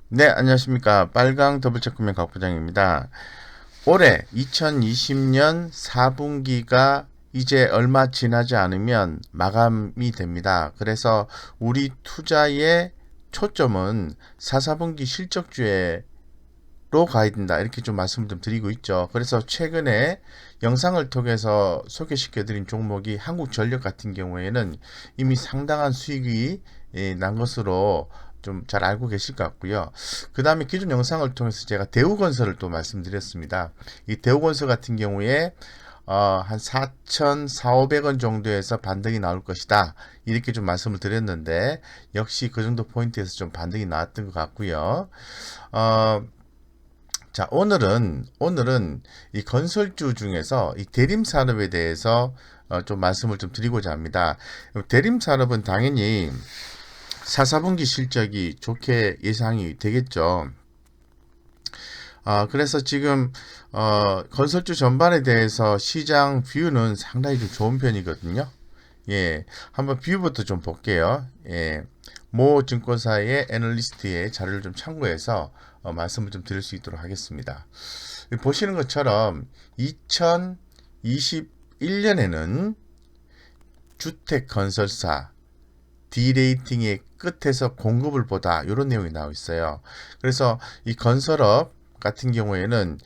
네, 안녕하십니까. 빨강 더블체크맨 곽부장입니다. 올해 2020년 4분기가 이제 얼마 지나지 않으면 마감이 됩니다. 그래서 우리 투자의 초점은 4분기 실적주에 로 가야 된다. 이렇게 좀 말씀을 좀 드리고 있죠. 그래서 최근에 영상을 통해서 소개시켜드린 종목이 한국전력 같은 경우에는 이미 상당한 수익이 난 것으로 좀 잘 알고 계실 것 같고요. 그 다음에 기존 영상을 통해서 제가 대우건설을 또 말씀드렸습니다. 이 대우건설 같은 경우에 한 4,400원 정도에서 반등이 나올 것이다. 이렇게 좀 말씀을 드렸는데 역시 그 정도 포인트에서 좀 반등이 나왔던 것 같고요. 어, 자, 오늘은 이 건설주 중에서 이 대림 산업에 대해서 좀 말씀을 좀 드리고자 합니다. 대림 산업은 당연히 4분기 실적이 좋게 예상이 되겠죠. 그래서 지금 건설주 전반에 대해서 시장 뷰는 상당히 좀 좋은 편이거든요. 예, 한번 뷰부터 좀 볼게요. 예, 모 증권사의 애널리스트의 자료를 좀 참고해서 말씀을 좀 드릴 수 있도록 하겠습니다. 보시는 것처럼 2021년에는 주택 건설사 D레이팅의 끝에서 공급을 보다 이런 내용이 나와 있어요. 그래서 이 건설업 같은 경우에는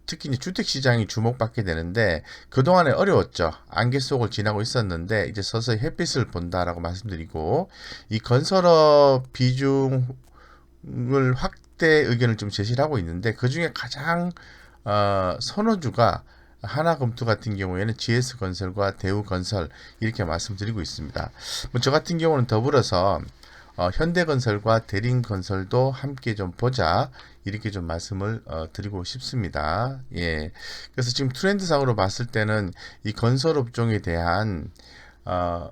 특히 이제 주택 시장이 주목받게 되는데 그동안에 어려웠죠. 안개 속을 지나고 있었는데 이제 서서히 햇빛을 본다라고 말씀드리고 이 건설업 비중을 확대 의견을 좀 제시를 하고 있는데 그 중에 가장 선호주가 하나검투 같은 경우에는 GS건설과 대우건설 이렇게 말씀드리고 있습니다. 뭐저 같은 경우는 더불어서 현대건설과 대림건설도 함께 좀 보자 이렇게 좀 말씀을 드리고 싶습니다. 예. 그래서 지금 트렌드상으로 봤을 때는 이 건설업종에 대한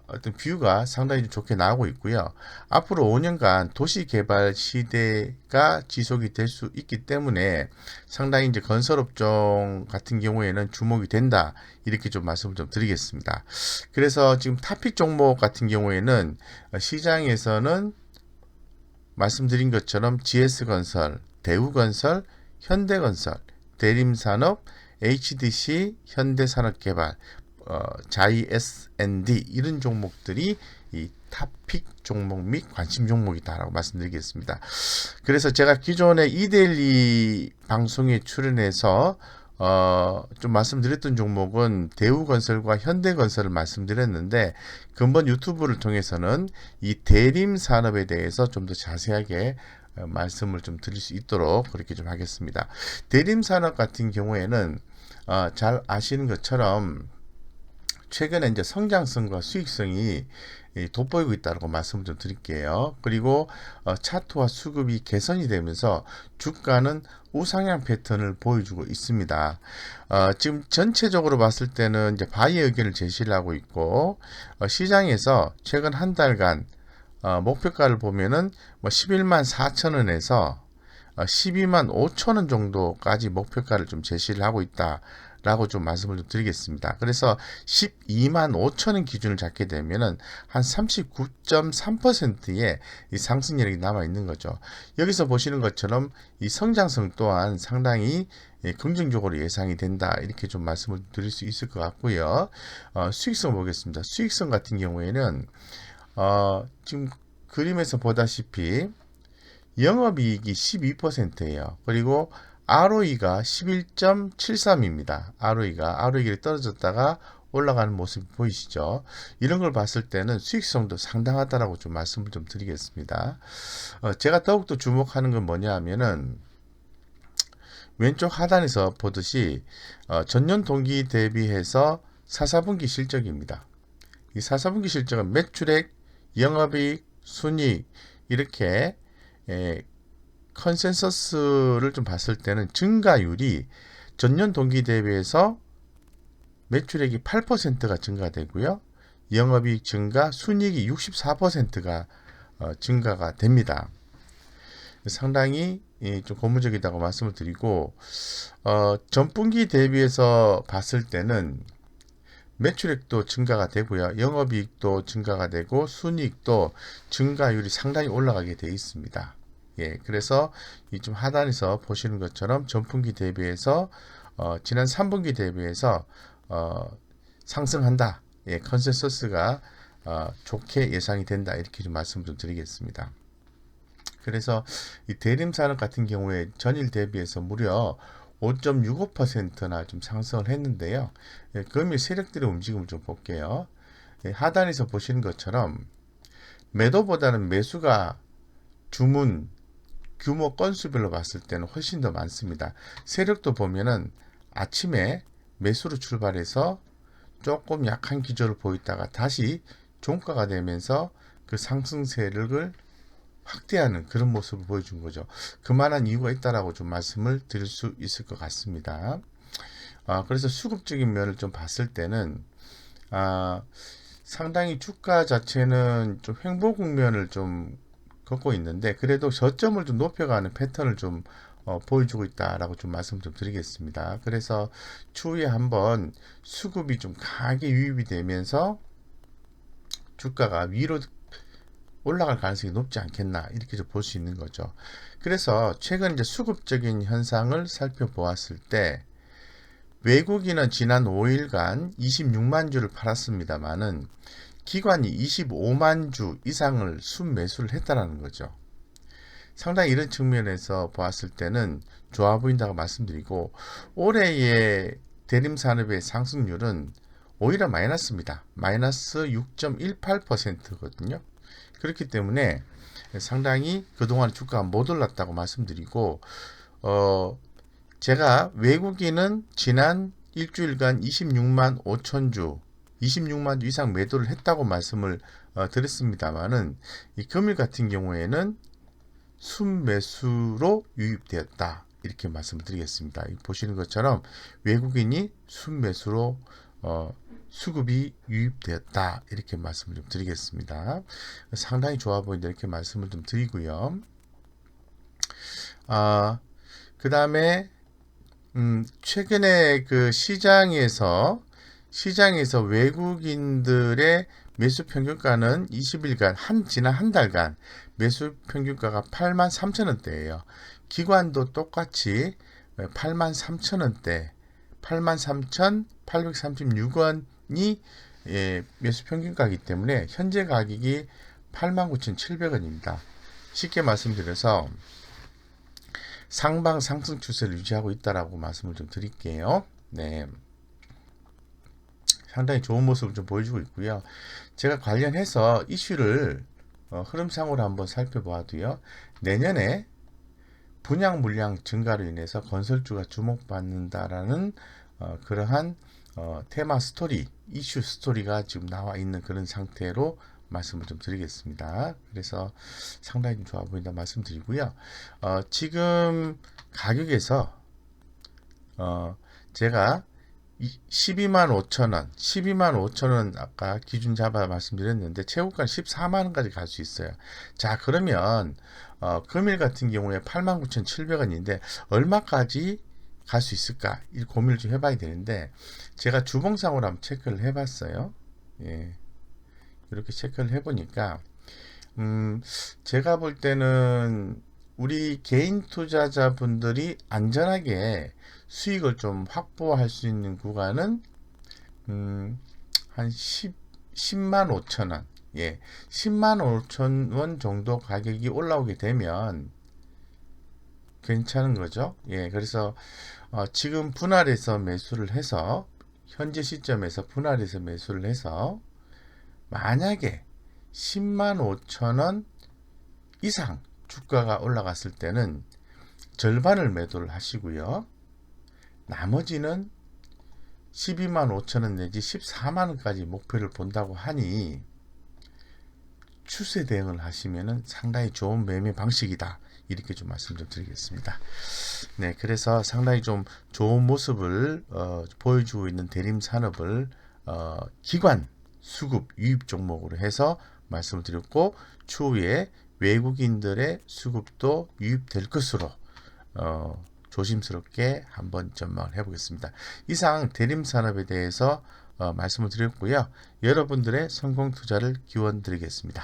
어떤 뷰가 상당히 좀 좋게 나오고 있고요. 앞으로 5년간 도시 개발 시대가 지속이 될 수 있기 때문에 상당히 이제 건설업종 같은 경우에는 주목이 된다. 이렇게 좀 말씀을 좀 드리겠습니다. 그래서 지금 타픽 종목 같은 경우에는 시장에서는 말씀드린 것처럼 GS건설, 대우건설, 현대건설, 대림산업, HDC, 현대산업개발, 자이 S&D 이런 종목들이 이 탑픽 종목 및 관심 종목이다라고 말씀드리겠습니다. 그래서 제가 기존에 이데일리 방송에 출연해서 좀 말씀드렸던 종목은 대우건설과 현대건설을 말씀드렸는데 근본 유튜브를 통해서는 이 대림산업에 대해서 좀 더 자세하게 말씀을 좀 드릴 수 있도록 그렇게 좀 하겠습니다. 대림산업 같은 경우에는 잘 아시는 것처럼 최근에 이제 성장성과 수익성이 돋보이고 있다고 말씀을 좀 드릴게요. 그리고 차트와 수급이 개선이 되면서 주가는 우상향 패턴을 보여주고 있습니다. 지금 전체적으로 봤을 때는 이제 바이의 의견을 제시를 하고 있고 시장에서 최근 한 달간 목표가를 보면은 뭐 11만 4천 원에서 12만 5천 원 정도까지 목표가를 좀 제시를 하고 있다. 라고 좀 말씀을 좀 드리겠습니다. 그래서 12만 5천 원 기준을 잡게 되면은 한 39.3%의 이 상승력이 남아 있는 거죠. 여기서 보시는 것처럼 이 성장성 또한 상당히 긍정적으로 예상이 된다. 이렇게 좀 말씀을 드릴 수 있을 것 같고요. 수익성 보겠습니다. 수익성 같은 경우에는 지금 그림에서 보다시피 영업이익이 12%예요. 그리고 ROE가 11.73입니다. ROE가 떨어졌다가 올라가는 모습이 보이시죠? 이런 걸 봤을 때는 수익성도 상당하다라고 좀 말씀을 좀 드리겠습니다. 제가 더욱더 주목하는 건 뭐냐 하면은 왼쪽 하단에서 보듯이 전년 동기 대비해서 4분기 실적입니다. 이 4분기 실적은 매출액, 영업이익, 순이익 이렇게 컨센서스를 좀 봤을 때는 증가율이 전년 동기 대비해서 매출액이 8%가 증가되고요. 영업이익 증가, 순이익이 64%가 증가가 됩니다. 상당히 좀 고무적이다고 말씀을 드리고 전분기 대비해서 봤을 때는 매출액도 증가가 되고요. 영업이익도 증가가 되고 순이익도 증가율이 상당히 올라가게 되어 있습니다. 예, 그래서 이 좀 하단에서 보시는 것처럼 전분기 대비해서 지난 3분기 대비해서 상승한다. 예, 컨센서스가 좋게 예상이 된다. 이렇게 좀 말씀 좀 드리겠습니다. 그래서 이 대림산업 같은 경우에 전일 대비해서 무려 5.65%나 좀 상승을 했는데요. 예, 금일 세력들의 움직임을 좀 볼게요. 예, 하단에서 보시는 것처럼 매도보다는 매수가 주문 규모 건수별로 봤을 때는 훨씬 더 많습니다. 세력도 보면은 아침에 매수로 출발해서 조금 약한 기조를 보이다가 다시 종가가 되면서 그 상승세력을 확대하는 그런 모습을 보여준 거죠. 그만한 이유가 있다라고 좀 말씀을 드릴 수 있을 것 같습니다. 그래서 수급적인 면을 좀 봤을 때는 상당히 주가 자체는 좀 횡보 국면을 좀 걷고 있는데 그래도 저점을 좀 높여가는 패턴을 좀 보여주고 있다라고 좀 말씀 좀 드리겠습니다. 그래서 추후에 한번 수급이 좀 강하게 유입이 되면서 주가가 위로 올라갈 가능성이 높지 않겠나 이렇게 볼 수 있는 거죠. 그래서 최근 이제 수급적인 현상을 살펴보았을 때 외국인은 지난 5일간 26만 주를 팔았습니다만은 기관이 25만 주 이상을 순매수를 했다라는 거죠. 상당히 이런 측면에서 보았을 때는 좋아 보인다고 말씀드리고 올해의 대림산업의 상승률은 오히려 마이너스입니다. 마이너스 6.18%거든요. 그렇기 때문에 상당히 그동안 주가가 못 올랐다고 말씀드리고 제가 외국인은 지난 일주일간 26만 5천 주 26만 주 이상 매도를 했다고 말씀을 드렸습니다만은 이 금일 같은 경우에는 순매수로 유입되었다 이렇게 말씀을 드리겠습니다. 보시는 것처럼 외국인이 순매수로 수급이 유입되었다 이렇게 말씀을 좀 드리겠습니다. 상당히 좋아 보인다 이렇게 말씀을 좀 드리고요. 그 다음에 최근에 그 시장에서 외국인들의 매수 평균가는 20일간 지난 한 달간 매수 평균가가 83,000원대예요. 기관도 똑같이 83,000원대 83,836원이 매수 평균가이기 때문에 현재 가격이 89,700원입니다. 쉽게 말씀드려서 상방 상승 추세를 유지하고 있다라고 말씀을 좀 드릴게요. 네. 상당히 좋은 모습을 좀 보여주고 있고요. 제가 관련해서 이슈를 흐름상으로 한번 살펴보아도요. 내년에 분양 물량 증가로 인해서 건설주가 주목받는다라는 그러한 테마 스토리, 이슈 스토리가 지금 나와 있는 그런 상태로 말씀을 좀 드리겠습니다. 그래서 상당히 좀 좋아 보인다 말씀드리고요. 지금 가격에서 제가 12만 5천원, 12만 5천원 아까 기준 잡아 말씀드렸는데 최고가는 14만 원까지 갈 수 있어요. 자, 그러면 금일 같은 경우에 89,700원인데 얼마까지 갈 수 있을까? 이 고민을 좀 해봐야 되는데 제가 주봉상으로 한번 체크를 해봤어요. 예, 이렇게 체크를 해보니까 제가 볼 때는 우리 개인 투자자분들이 안전하게 수익을 좀 확보할 수 있는 구간은 한 10만 5천 원, 예, 10만 5천 원 정도 가격이 올라오게 되면 괜찮은 거죠. 예, 그래서 지금 분할해서 매수를 해서 현재 시점에서 분할해서 매수를 해서 만약에 10만 5천 원 이상 주가가 올라갔을 때는 절반을 매도를 하시고요. 나머지는 12만 5천 원 내지 14만 원까지 목표를 본다고 하니 추세 대응을 하시면은 상당히 좋은 매매 방식이다. 이렇게 좀 말씀 좀 드리겠습니다. 네, 그래서 상당히 좀 좋은 모습을 보여주고 있는 대림산업을 기관 수급 유입 종목으로 해서 말씀을 드렸고 추후에 외국인들의 수급도 유입될 것으로 조심스럽게 한번 전망을 해보겠습니다. 이상 대림산업에 대해서 말씀을 드렸고요. 여러분들의 성공 투자를 기원 드리겠습니다.